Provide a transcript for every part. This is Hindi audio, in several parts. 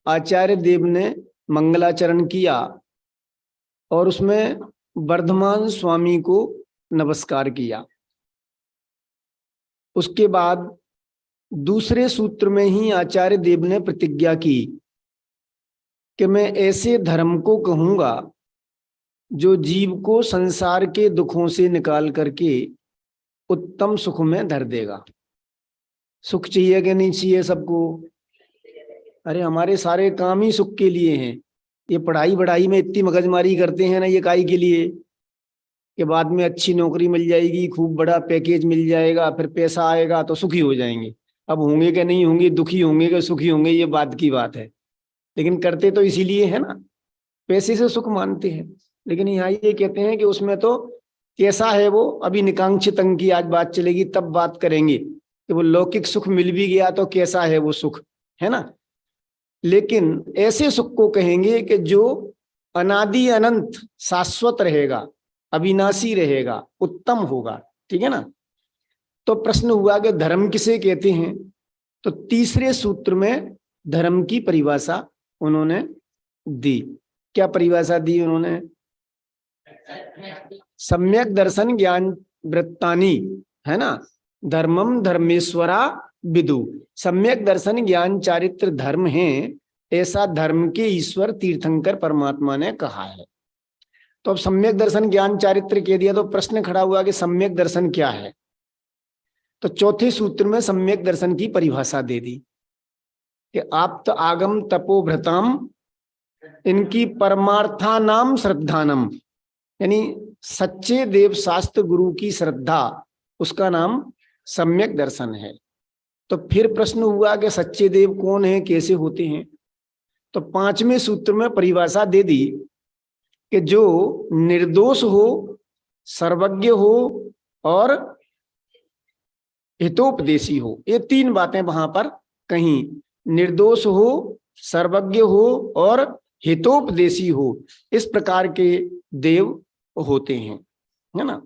आचार्य देव ने मंगलाचरण किया और उसमें वर्धमान स्वामी को नमस्कार किया। उसके बाद दूसरे सूत्र में ही आचार्य देव ने प्रतिज्ञा की कि मैं ऐसे धर्म को कहूंगा जो जीव को संसार के दुखों से निकाल करके उत्तम सुख में धर देगा। सुख चाहिए कि नहीं चाहिए सबको? अरे हमारे सारे काम ही सुख के लिए हैं। ये पढ़ाई बढ़ाई में इतनी मगजमारी करते हैं ना, ये काहे के लिए? कि बाद में अच्छी नौकरी मिल जाएगी, खूब बड़ा पैकेज मिल जाएगा, फिर पैसा आएगा तो सुखी हो जाएंगे। अब होंगे कि नहीं होंगे, दुखी होंगे कि सुखी होंगे, ये बात की बात है। लेकिन करते तो इसीलिए है ना, पैसे से सुख मानते हैं। लेकिन यहाँ ये कहते हैं कि उसमें तो कैसा है वो, अभी निकांक्षित अंग की आज बात चलेगी, तब बात करेंगे कि वो लौकिक सुख मिल भी गया तो कैसा है वो सुख, है ना। लेकिन ऐसे सुख को कहेंगे कि जो अनादि अनंत शाश्वत रहेगा, अविनाशी रहेगा, उत्तम होगा। ठीक है ना। तो प्रश्न हुआ कि धर्म किसे कहते हैं? तो तीसरे सूत्र में धर्म की परिभाषा उन्होंने दी। क्या परिभाषा दी उन्होंने? सम्यक दर्शन ज्ञान वृत्तानि, है ना, धर्मम धर्मेश्वरा विदु। सम्यक दर्शन ज्ञान चारित्र धर्म है, ऐसा धर्म के ईश्वर तीर्थंकर परमात्मा ने कहा है। तो अब सम्यक दर्शन ज्ञान चारित्र कह दिया तो प्रश्न खड़ा हुआ कि सम्यक दर्शन क्या है? तो चौथे सूत्र में सम्यक दर्शन की परिभाषा दे दी कि आप्त आगम तपोभृताम इनकी परमार्था नाम श्रद्धानम, यानी सच्चे देव शास्त्र गुरु की श्रद्धा, उसका नाम सम्यक दर्शन है। तो फिर प्रश्न हुआ कि सच्चे देव कौन है, कैसे होते हैं? तो पांचवें सूत्र में परिभाषा दे दी कि जो निर्दोष हो, सर्वज्ञ हो और हितोपदेशी हो। ये तीन बातें वहां पर कहीं, निर्दोष हो, सर्वज्ञ हो और हितोपदेशी हो, इस प्रकार के देव होते हैं, है ना।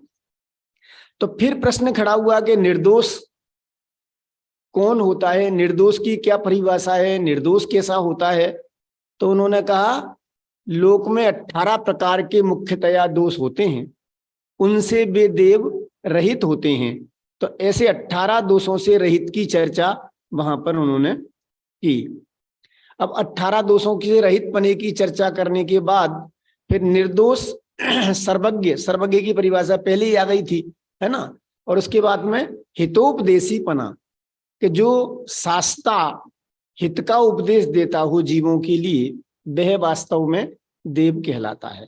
तो फिर प्रश्न खड़ा हुआ कि निर्दोष कौन होता है, निर्दोष की क्या परिभाषा है, निर्दोष कैसा होता है? तो उन्होंने कहा लोक में 18 प्रकार के मुख्यतया दोष होते हैं, उनसे वे देव रहित होते हैं। तो ऐसे 18 दोषों से रहित की चर्चा वहां पर उन्होंने की। अब 18 दोषों के रहित पने की चर्चा करने के बाद फिर निर्दोष सर्वज्ञ, सर्वज्ञ की परिभाषा पहले ही आ गई थी, है ना। और उसके बाद में हितोपदेशी पना, कि जो शास्ता हित का उपदेश देता हो जीवों के लिए, वह वास्तव में देव कहलाता है।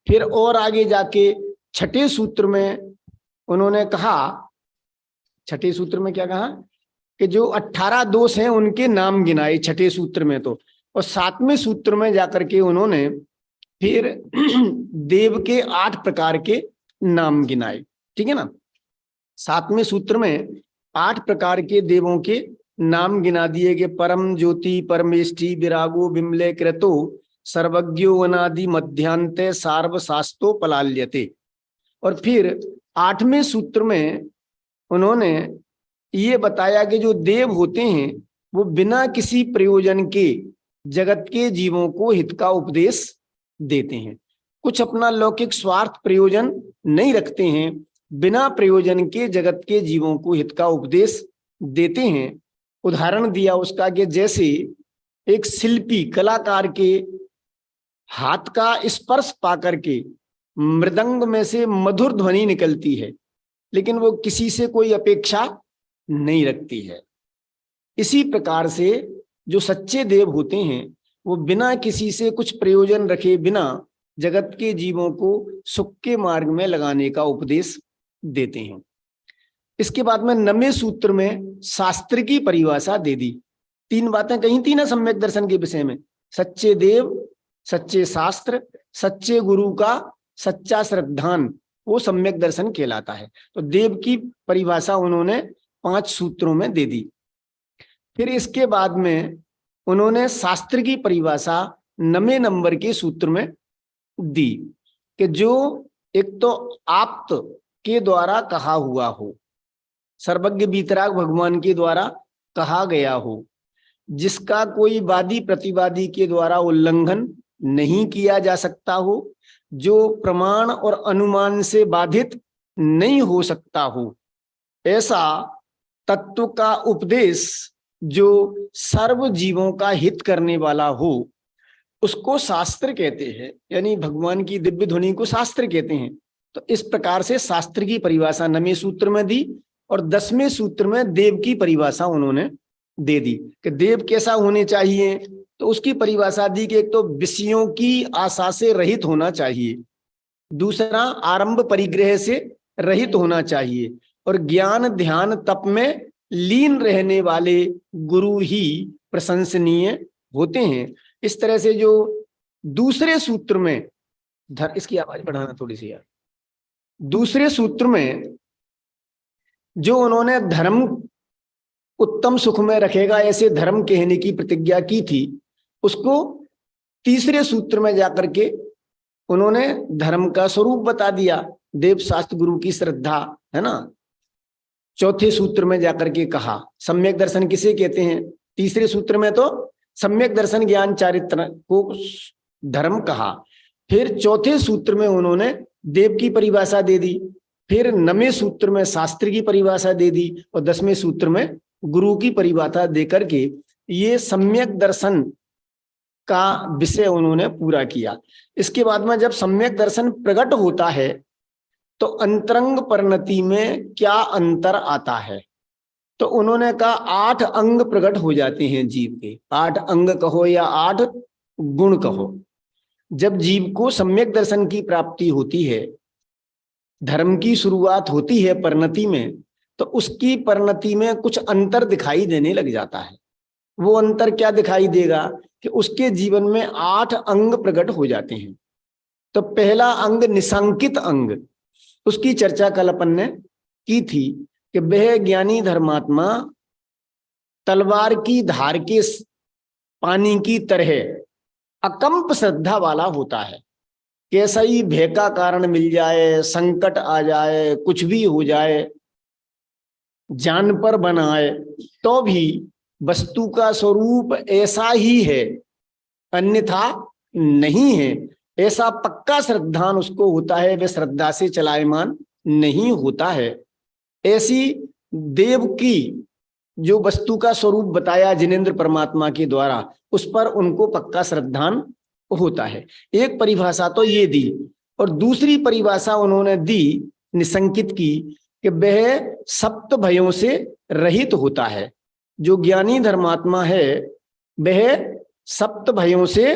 फिर और आगे जाके छठे सूत्र में उन्होंने कहा, छठे सूत्र में क्या कहा कि जो 18 दोष हैं उनके नाम गिनाए छठे सूत्र में। तो और सातवें सूत्र में जाकर के उन्होंने फिर देव के 8 प्रकार के नाम गिनाए। ठीक है ना। सातवें सूत्र में 8 प्रकार के देवों के नाम गिना दिए कि परम ज्योति, परमेष्टि, विरागो, विमले, कृतो, सर्वज्ञो, अनादि, मध्यांते, सार्व शास्तो पलाल्यते। और फिर 8वें सूत्र में उन्होंने ये बताया कि जो देव होते हैं वो बिना किसी प्रयोजन के जगत के जीवों को हित का उपदेश देते हैं। कुछ अपना लौकिक स्वार्थ प्रयोजन नहीं रखते हैं, बिना प्रयोजन के जगत के जीवों को हित का उपदेश देते हैं। उदाहरण दिया उसका कि जैसे एक शिल्पी, कलाकार के हाथ का स्पर्श पाकर के मृदंग में से मधुर ध्वनि निकलती है, लेकिन वो किसी से कोई अपेक्षा नहीं रखती है। इसी प्रकार से जो सच्चे देव होते हैं वो बिना किसी से कुछ प्रयोजन रखे बिना जगत के जीवों को सुख के मार्ग में लगाने का उपदेश देते हैं। इसके बाद में 9वें सूत्र में शास्त्र की परिभाषा दे दी। 3 बातें कही थी ना सम्यक दर्शन के विषय में, सच्चे देव, सच्चे शास्त्र, सच्चे गुरु का सच्चा श्रद्धान, वो सम्यक दर्शन कहलाता है। तो देव की परिभाषा उन्होंने 5 सूत्रों में दे दी। फिर इसके बाद में उन्होंने शास्त्र की परिभाषा 9वें नंबर के सूत्र में दी कि जो एक तो आप्त के द्वारा कहा हुआ हो, सर्वज्ञ वीतराग भगवान के द्वारा कहा गया हो, जिसका कोई वादी प्रतिवादी के द्वारा उल्लंघन नहीं किया जा सकता हो, जो प्रमाण और अनुमान से बाधित नहीं हो सकता हो, ऐसा तत्व का उपदेश जो सर्व जीवों का हित करने वाला हो, उसको शास्त्र कहते हैं। यानी भगवान की दिव्य ध्वनि को शास्त्र कहते हैं। तो इस प्रकार से शास्त्र की परिभाषा 9वें सूत्र में दी और 10वें सूत्र में देव की परिभाषा उन्होंने दे दी कि देव कैसा होने चाहिए। तो उसकी परिभाषा दी कि एक तो विषयों की आशा से रहित होना चाहिए, दूसरा आरंभ परिग्रह से रहित होना चाहिए, और ज्ञान ध्यान तप में लीन रहने वाले गुरु ही प्रशंसनीय होते हैं। इस तरह से जो दूसरे सूत्र में इसकी आवाज बढ़ाना थोड़ी सी यार। दूसरे सूत्र में जो उन्होंने धर्म उत्तम सुख में रखेगा ऐसे धर्म कहने की प्रतिज्ञा की थी, उसको तीसरे सूत्र में जाकर के उन्होंने धर्म का स्वरूप बता दिया। देव शास्त्र गुरु की श्रद्धा, है ना। चौथे सूत्र में जाकर के कहा सम्यक दर्शन किसे कहते हैं। तीसरे सूत्र में तो सम्यक दर्शन ज्ञान चारित्र को धर्म कहा। फिर चौथे सूत्र में उन्होंने देव की परिभाषा दे दी। फिर 9वें सूत्र में शास्त्र की परिभाषा दे दी और 10वें सूत्र में गुरु की परिभाषा देकर के ये सम्यक दर्शन का विषय उन्होंने पूरा किया। इसके बाद में जब सम्यक दर्शन प्रकट होता है तो अंतरंग परिणति में क्या अंतर आता है, तो उन्होंने कहा 8 अंग प्रकट हो जाते हैं जीव के। 8 अंग कहो या 8 गुण कहो। जब जीव को सम्यक दर्शन की प्राप्ति होती है, धर्म की शुरुआत होती है परिणति में, तो उसकी परिणति में कुछ अंतर दिखाई देने लग जाता है। वो अंतर क्या दिखाई देगा कि उसके जीवन में 8 अंग प्रकट हो जाते हैं। तो पहला अंग निशंकित अंग, उसकी चर्चा कल अपन ने की थी कि वह ज्ञानी धर्मात्मा तलवार की धार के पानी की तरह अकंप श्रद्धा वाला होता है। कैसा ही भय का कारण मिल जाए, संकट आ जाए, कुछ भी हो जाए, जान पर बन आए, तो भी वस्तु का स्वरूप ऐसा ही है, अन्यथा नहीं है। ऐसा पक्का श्रद्धान उसको होता है, वह श्रद्धा से चलायमान नहीं होता है। ऐसी देव की जो वस्तु का स्वरूप बताया जिनेंद्र परमात्मा के द्वारा, उस पर उनको पक्का श्रद्धान होता है। एक परिभाषा तो ये दी, और दूसरी परिभाषा उन्होंने दी निशंकित की कि वह सप्त भयों से रहित होता है। जो ज्ञानी धर्मात्मा है वह सप्त भयों से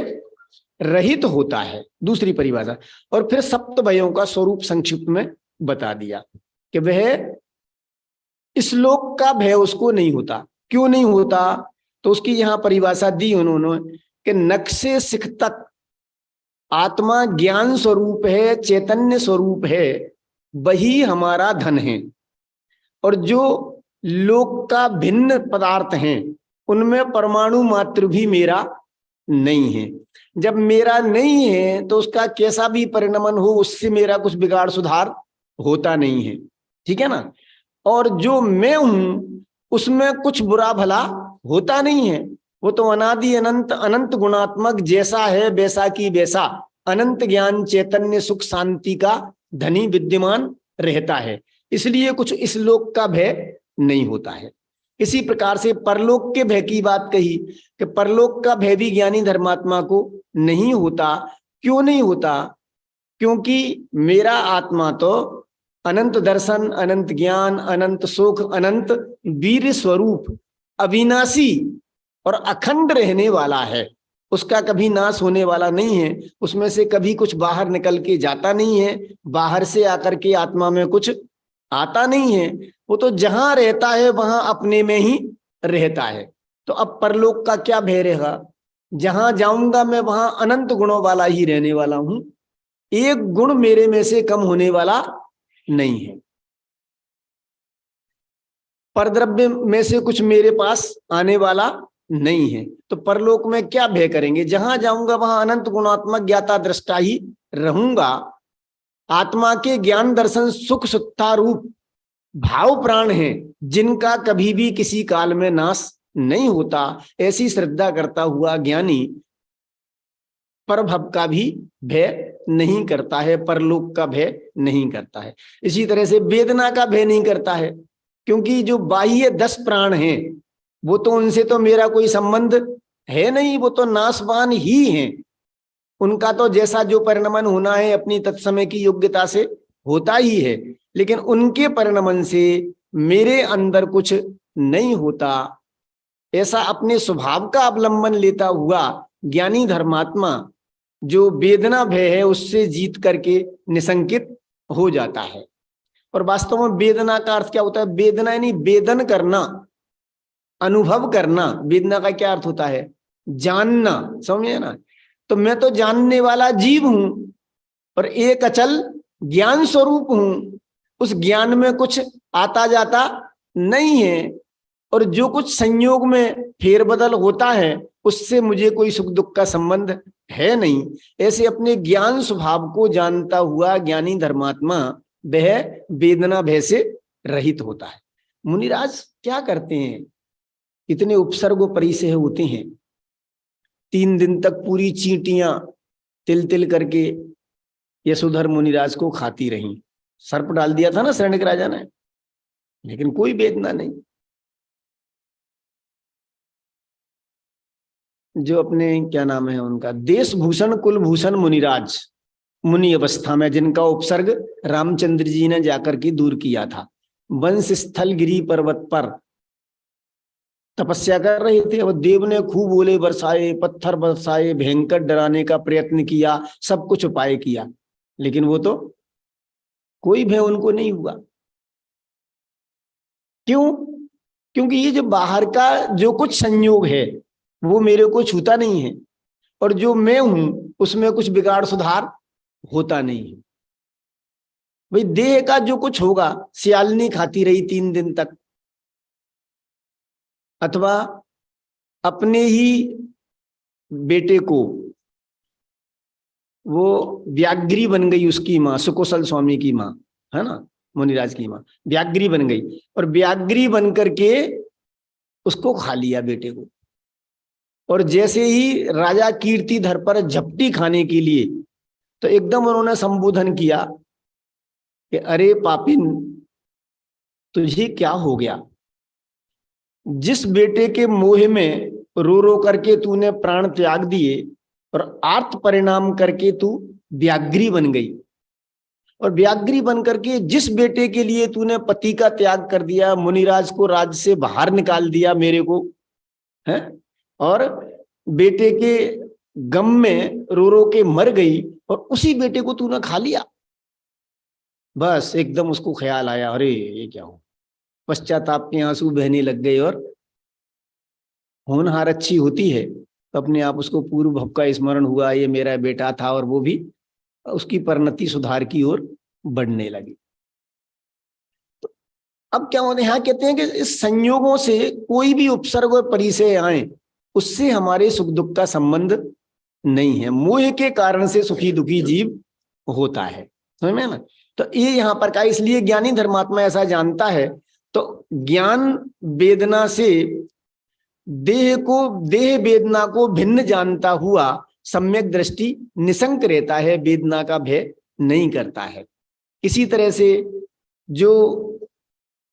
रहित होता है, दूसरी परिभाषा। और फिर सप्त भयों का स्वरूप संक्षिप्त में बता दिया कि वह इस लोक का भय उसको नहीं होता। क्यों नहीं होता, तो उसकी यहां परिभाषा दी उन्होंने कि नख से सिख तक आत्मा ज्ञान स्वरूप है, चैतन्य स्वरूप है, वही हमारा धन है। और जो लोक का भिन्न पदार्थ हैं उनमें परमाणु मात्र भी मेरा नहीं है। जब मेरा नहीं है तो उसका कैसा भी परिणमन हो, उससे मेरा कुछ बिगाड़ सुधार होता नहीं है, ठीक है ना। और जो मैं हूं उसमें कुछ बुरा भला होता नहीं है। वो तो अनादि अनंत अनंत गुणात्मक, जैसा है वैसा की वैसा अनंत ज्ञान चैतन्य सुख शांति का धनी विद्यमान रहता है। इसलिए कुछ इस लोक का भय नहीं होता है। इसी प्रकार से परलोक के भय की बात कही कि परलोक का भय भी ज्ञानी धर्मात्मा को नहीं होता। क्यों नहीं होता, क्योंकि मेरा आत्मा तो अनंत दर्शन, अनंत ज्ञान, अनंत सुख, अनंत वीर स्वरूप, अविनाशी और अखंड रहने वाला है। उसका कभी नाश होने वाला नहीं है। उसमें से कभी कुछ बाहर निकल के जाता नहीं है, बाहर से आकर के आत्मा में कुछ आता नहीं है। वो तो जहां रहता है वहां अपने में ही रहता है। तो अब परलोक का क्या भय रहेगा, जहां जाऊंगा मैं वहां अनंत गुणों वाला ही रहने वाला हूं, एक गुण मेरे में से कम होने वाला नहीं है। परद्रव्य में से कुछ मेरे पास आने वाला नहीं है। तो परलोक में क्या भय करेंगे, जहां जाऊंगा वहां अनंत गुणात्मक ज्ञाता दृष्टा ही रहूंगा। आत्मा के ज्ञान दर्शन सुख सुत्था रूप भाव प्राण हैं, जिनका कभी भी किसी काल में नाश नहीं होता, ऐसी श्रद्धा करता हुआ ज्ञानी परभव का भी भय नहीं करता है, परलोक का भय नहीं करता है। इसी तरह से वेदना का भय नहीं करता है, क्योंकि जो बाह्य 10 प्राण हैं वो तो उनसे तो मेरा कोई संबंध है नहीं, वो तो नाशवान ही हैं। उनका तो जैसा जो परिणमन होना है अपनी तत्समय की योग्यता से होता ही है, लेकिन उनके परिणमन से मेरे अंदर कुछ नहीं होता। ऐसा अपने स्वभाव का अवलंबन लेता हुआ ज्ञानी धर्मात्मा जो वेदना भय है उससे जीत करके निसंकित हो जाता है। और वास्तव में वेदना का अर्थ क्या होता है? वेदना यानी वेदन करना, अनुभव करना। वेदना का क्या अर्थ होता है? जानना, समझे ना? तो मैं तो जानने वाला जीव हूं और एक अचल ज्ञान स्वरूप हूं, उस ज्ञान में कुछ आता जाता नहीं है, और जो कुछ संयोग में फेरबदल होता है उससे मुझे कोई सुख दुख का संबंध है नहीं। ऐसे अपने ज्ञान स्वभाव को जानता हुआ ज्ञानी धर्मात्मा वह वेदना भय से रहित होता है। मुनिराज क्या करते हैं? इतने उपसर्ग परिसय होते हैं, 3 दिन तक पूरी चींटियां तिल तिल करके यशोधर मुनिराज को खाती रहीं। सर्प डाल दिया था ना शरण्यक राजा ने, लेकिन कोई वेदना नहीं। जो अपने क्या नाम है उनका, देशभूषण कुलभूषण मुनिराज, मुनि अवस्था में, जिनका उपसर्ग रामचंद्र जी ने जाकर के दूर किया था, वंश स्थल गिरी पर्वत पर तपस्या कर रहे थे। और देव ने खूब ओले बरसाए, पत्थर बरसाए, भयंकर डराने का प्रयत्न किया, सब कुछ उपाय किया, लेकिन वो तो कोई भय उनको नहीं हुआ। क्यों? क्योंकि ये जो बाहर का जो कुछ संयोग है वो मेरे को छूता नहीं है, और जो मैं हूं उसमें कुछ बिगाड़ सुधार होता नहीं है। भाई देह का जो कुछ होगा, सियालनी खाती रही 3 दिन तक, अथवा अपने ही बेटे को, वो व्याघ्री बन गई, उसकी माँ सुकोसल स्वामी की माँ है ना, मुनिराज की माँ व्याघ्री बन गई, और व्याघ्री बन करके उसको खा लिया बेटे को। और जैसे ही राजा कीर्तिधर पर झपटी खाने के लिए, तो एकदम उन्होंने संबोधन किया कि अरे पापिन, तुझे क्या हो गया? जिस बेटे के मोह में रो रो करके तूने प्राण त्याग दिए और आर्त परिणाम करके तू व्याघ्री बन गई, और व्याघ्री बन करके जिस बेटे के लिए तूने पति का त्याग कर दिया, मुनिराज को राज्य से बाहर निकाल दिया मेरे को, है, और बेटे के गम में रो रो के मर गई, और उसी बेटे को तूने खा लिया। बस एकदम उसको ख्याल आया, अरे ये क्या हो, पश्चाताप के आंसू बहने लग गए। और होनहार अच्छी होती है तो अपने आप उसको पूर्व भव का स्मरण हुआ, ये मेरा बेटा था, और वो भी उसकी परिणति सुधार की ओर बढ़ने लगी। तो अब क्या होता है, यहाँ कहते हैं कि इस संयोगों से कोई भी उपसर्ग और परिचय आए उससे हमारे सुख दुख का संबंध नहीं है। मोह के कारण से सुखी दुखी जीव होता है, समझ में ना? तो ये यहाँ पर कहा, इसलिए ज्ञानी धर्मात्मा ऐसा जानता है। तो ज्ञान वेदना से देह वेदना को भिन्न जानता हुआ सम्यक दृष्टि निशंक रहता है, वेदना का भय नहीं करता है। इसी तरह से जो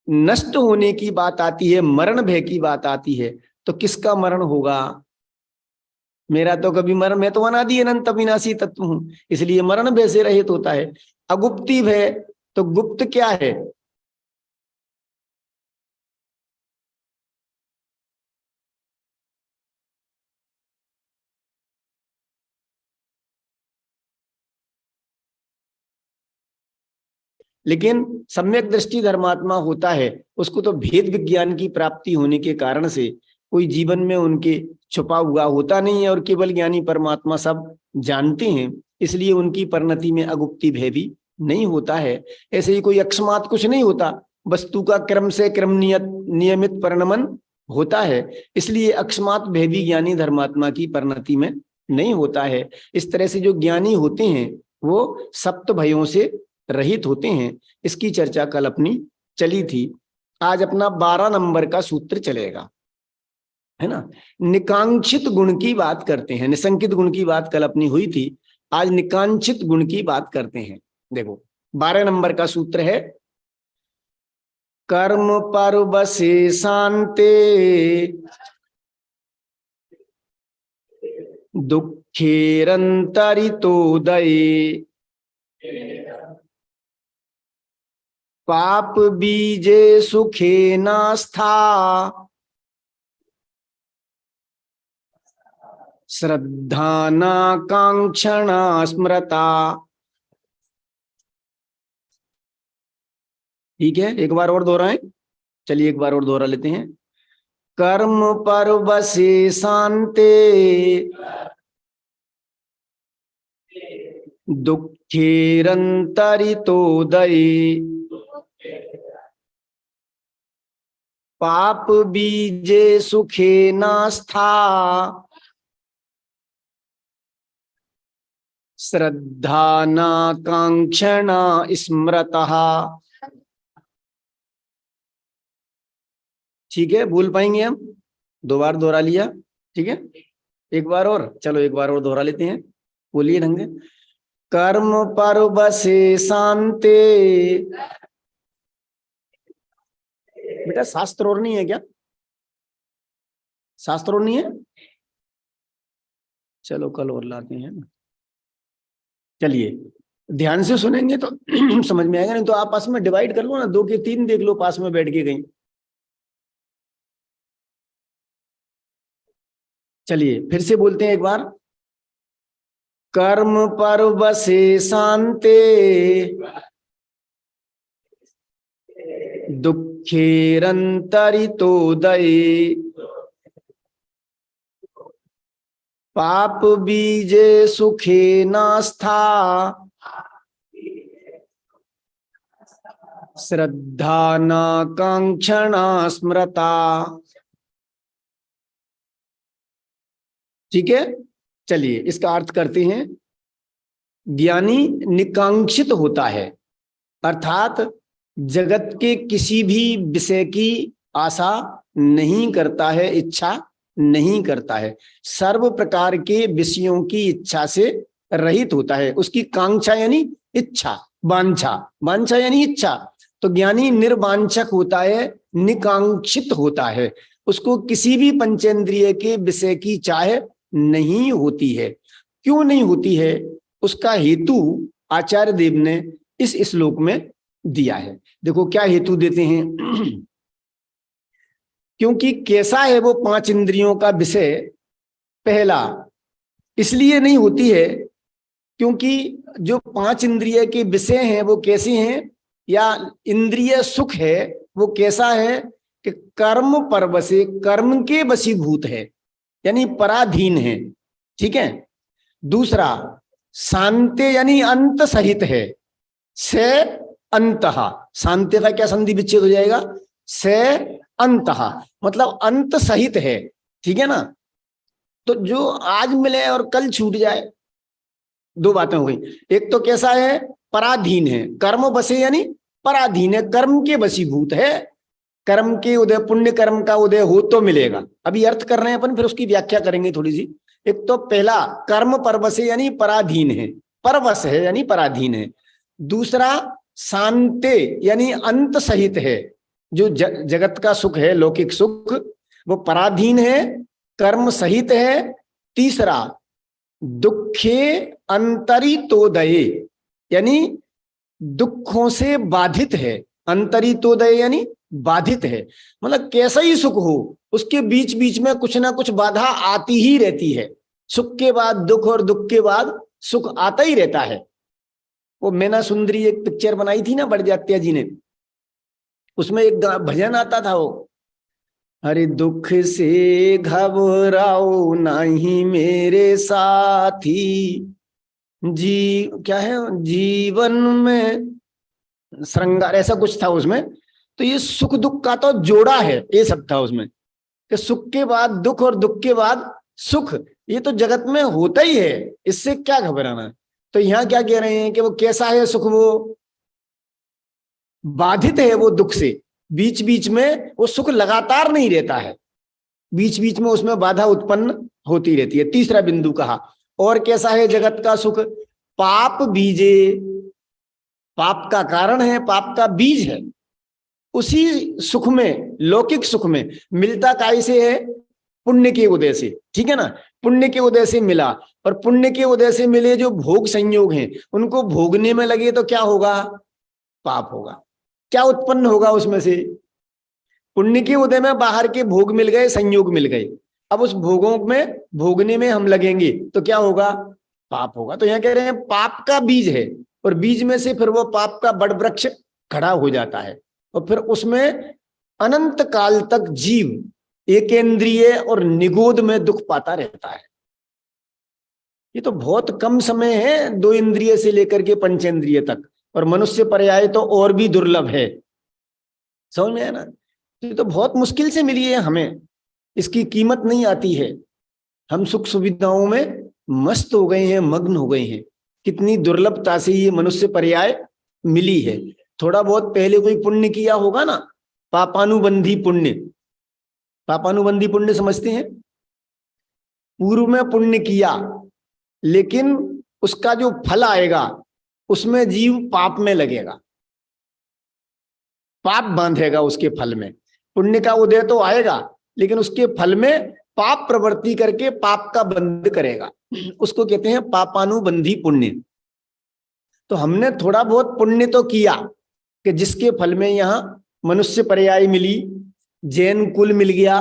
नष्ट होने की बात आती है, मरण भय की बात आती है, तो किसका मरण होगा? मेरा तो कभी मरण, मैं तो अनादि अनंत अविनाशी तत्व हूं, इसलिए मरण भय से रहित होता है। अगुप्ति भय, तो गुप्त क्या है? लेकिन सम्यक दृष्टि धर्मात्मा होता है, उसको तो भेद विज्ञान की प्राप्ति होने के कारण से कोई जीवन में उनके छुपा हुआ होता नहीं है, और केवल ज्ञानी परमात्मा सब जानते हैं, इसलिए उनकी परिणति में अगुप्ति भय भी नहीं होता है। ऐसे ही कोई अकस्मात कुछ नहीं होता, वस्तु का क्रम से क्रम नियमित परिणमन होता है, इसलिए अकस्मात भय भी ज्ञानी धर्मात्मा की परिणति में नहीं होता है। इस तरह से जो ज्ञानी होते हैं वो सप्त भयों से रहित होते हैं। इसकी चर्चा कल अपनी चली थी। आज अपना 12 नंबर का सूत्र चलेगा। है ना। निकांक्षित गुण की बात करते हैं, निसंकित गुण की बात कल अपनी हुई थी, आज निकांक्षित गुण की बात करते हैं। देखो 12 नंबर का सूत्र है, कर्म परवसे शांते दुखेरंतरितोदये पाप बीजे सुखे नास्था श्रद्धाना कांक्षणा स्मृता। ठीक है, एक बार और दोहराएं। चलिए एक बार और दोहरा लेते हैं। कर्म परवसे शांते दुखेरंतरितोदये पाप बीजे सुखे नास्था श्रद्धा न कांक्षणा स्मृतः। ठीक है, भूल पाएंगे हम, दो बार दोहरा लिया। ठीक है, एक बार और, चलो एक बार और दोहरा लेते हैं, बोलिए ढंग से। कर्म परवसे शांते, बेटा शास्त्र और नहीं है क्या? शास्त्र और नहीं है, चलो कल और लाते हैं ना। चलिए ध्यान से सुनेंगे तो समझ में आएगा, नहीं तो आपस में डिवाइड कर लो ना, 2 के 3 देख लो पास में बैठ के कहीं। चलिए फिर से बोलते हैं एक बार। कर्म परवसे शांते दुखेरंतरितोदये पाप बीजे सुखे नास्था श्रद्धा न कांक्षणा स्मृता। ठीक है, चलिए इसका अर्थ करते हैं। ज्ञानी निकांक्षित होता है, अर्थात जगत के किसी भी विषय की आशा नहीं करता है, इच्छा नहीं करता है, सर्व प्रकार के विषयों की इच्छा से रहित होता है। उसकी कांक्षा यानी इच्छा, वांछा, वांछा यानी इच्छा। तो ज्ञानी निर्वांछक होता है, निकांक्षित होता है, उसको किसी भी पंचेंद्रिय के विषय की चाह नहीं होती है। क्यों नहीं होती है, उसका हेतु आचार्य देव ने इस श्लोक में दिया है। देखो क्या हेतु देते हैं। क्योंकि कैसा है वो 5 इंद्रियों का विषय, पहला इसलिए नहीं होती है क्योंकि जो 5 इंद्रिय के विषय हैं वो कैसे हैं, या इंद्रिय सुख है वो कैसा है कि कर्म परवसे, कर्म के वशीभूत है, यानी पराधीन है। ठीक है, दूसरा शांति यानी अंत सहित है, से अंतः, शांति का क्या संधि विच्छेद हो जाएगा, से अंतः मतलब अंत सहित है। ठीक है ना, तो जो आज मिले और कल छूट जाए, 2 बातें हो गई। एक तो कैसा है, पराधीन है, कर्म बसे यानी पराधीन है, कर्म के वशीभूत है, कर्म के उदय, पुण्य कर्म का उदय हो तो मिलेगा। अभी अर्थ कर रहे हैं अपन, फिर उसकी व्याख्या करेंगे थोड़ी सी। एक तो पहला कर्म परवश यानी पराधीन है, परवश है यानी पराधीन है। दूसरा शांति यानी अंत सहित है, जो जगत का सुख है, लौकिक सुख, वो पराधीन है, कर्म सहित है। तीसरा दुखे अंतरितोदये यानी दुखों से बाधित है, अंतरितोदय यानी बाधित है, मतलब कैसा ही सुख हो उसके बीच बीच में कुछ ना कुछ बाधा आती ही रहती है। सुख के बाद दुख और दुख के बाद सुख आता ही रहता है। वो मैना सुंदरी एक पिक्चर बनाई थी ना बड़जात्या जी ने, उसमें एक भजन आता था, वो अरे दुख से घबराओ नहीं मेरे साथी, जी क्या है, जीवन में श्रृंगार, ऐसा कुछ था उसमें। तो ये सुख दुख का तो जोड़ा है, ये सब था उसमें कि सुख के बाद दुख और दुख के बाद सुख, ये तो जगत में होता ही है, इससे क्या घबराना है। तो यहाँ क्या कह रहे हैं कि वो कैसा है सुख, वो बाधित है वो दुख से, बीच बीच में वो सुख लगातार नहीं रहता है। बीच बीच में उसमें बाधा उत्पन्न होती रहती है। तीसरा बिंदु कहा, और कैसा है जगत का सुख, पाप बीजे, पाप का कारण है, पाप का बीज है। उसी सुख में, लौकिक सुख में मिलता कैसे है, पुण्य के उदय से, ठीक है ना, पुण्य के उदय से मिला। और पुण्य के उदय से मिले जो भोग संयोग हैं, उनको भोगने में लगे तो क्या होगा, पाप होगा। क्या उत्पन्न होगा उसमें से, पुण्य के उदय में बाहर के भोग मिल गए, संयोग मिल गए। अब उस भोगों में भोगने में हम लगेंगे तो क्या होगा, पाप होगा। तो यहां कह रहे हैं पाप का बीज है, और बीज में से फिर वो पाप का बड़ वृक्ष खड़ा हो जाता है, और फिर उसमें अनंत काल तक जीव एकेंद्रिय और निगोद में दुख पाता रहता है। ये तो बहुत कम समय है, 2 इंद्रिय से लेकर के पंचेंद्रिय तक, और मनुष्य पर्याय तो और भी दुर्लभ है। समझ में है ना, ये तो बहुत मुश्किल से मिली है हमें, इसकी कीमत नहीं आती है। हम सुख सुविधाओं में मस्त हो गए हैं, मग्न हो गए हैं। कितनी दुर्लभता से ये मनुष्य पर्याय मिली है। थोड़ा बहुत पहले कोई पुण्य किया होगा ना, पापानुबंधी पुण्य, पापानुबंधी पुण्य समझते हैं, पूर्व में पुण्य किया लेकिन उसका जो फल आएगा उसमें जीव पाप में लगेगा, पाप बांधेगा उसके फल में। पुण्य का उदय तो आएगा लेकिन उसके फल में पाप प्रवृत्ति करके पाप का बंध करेगा, उसको कहते हैं पापानुबंधी पुण्य। तो हमने थोड़ा बहुत पुण्य तो किया कि जिसके फल में यहाँ मनुष्य पर्याय मिली, जैन कुल मिल गया,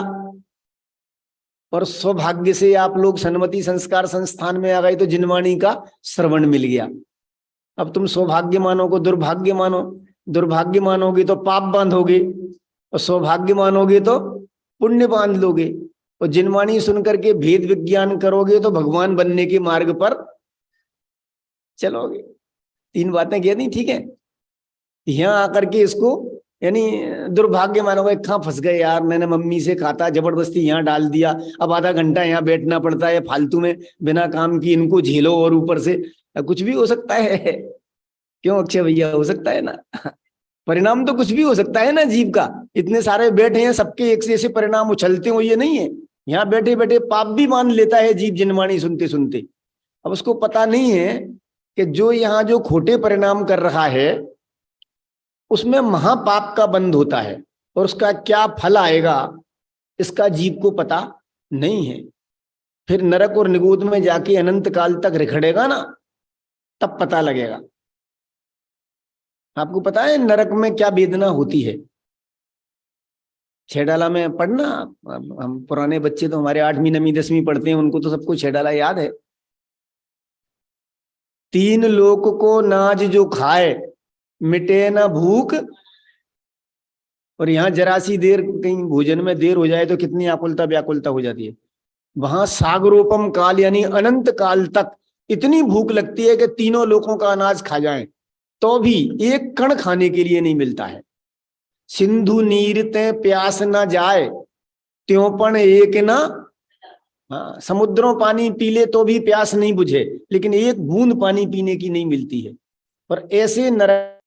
और सौभाग्य से आप लोग सन्मति संस्कार संस्थान में आ गए तो जिनवाणी का श्रवण मिल गया। अब तुम सौभाग्य मानो को दुर्भाग्य मानो, दुर्भाग्य मानोगे तो पाप बांधोगे, और सौभाग्य मानोगे तो पुण्य बांध लोगे, और जिनवाणी सुनकर के भेद विज्ञान करोगे तो भगवान बनने के मार्ग पर चलोगे। 3 बातें कह दी, ठीक है। यहाँ आकर के इसको यानी दुर्भाग्य मानोगे, कहाँ फंस गए यार, मैंने मम्मी से कहा था, जबरदस्ती यहाँ डाल दिया, अब आधा घंटा यहाँ बैठना पड़ता है फालतू में बिना काम की, इनको झेलो, और ऊपर से कुछ भी हो सकता है। क्यों अक्षय भैया, हो सकता है ना, परिणाम तो कुछ भी हो सकता है ना जीव का। इतने सारे बैठे हैं, सबके एक से ऐसे परिणाम उछलते हो, ये नहीं है। यहाँ बैठे बैठे पाप भी मान लेता है जीव जिनवाणी सुनते सुनते। अब उसको पता नहीं है कि जो यहाँ जो खोटे परिणाम कर रहा है उसमें महापाप का बंध होता है, और उसका क्या फल आएगा इसका जीव को पता नहीं है। फिर नरक और निगोद में जाके अनंत काल तक रिखड़ेगा ना, तब पता लगेगा। आपको पता है नरक में क्या वेदना होती है? छेडाला में पढ़ना, हम पुराने बच्चे तो हमारे 8वीं 9वीं 10वीं पढ़ते हैं, उनको तो सबको छेडाला याद है। 3 लोक को नाज जो खाए, मिटे ना भूख। और यहाँ जरा सी देर कहीं भोजन में देर हो जाए तो कितनी आकुलता व्याकुलता हो जाती है। वहां सागरोपम काल यानी अनंत काल तक इतनी भूख लगती है कि 3 लोकों का अनाज खा जाएं तो भी एक कण खाने के लिए नहीं मिलता है। सिंधु नीर ते प्यास न जाए, त्यों पण एक ना, हाँ, समुद्रों पानी पी ले तो भी प्यास नहीं बुझे, लेकिन एक बूंद पानी पीने की नहीं मिलती है। और ऐसे नरक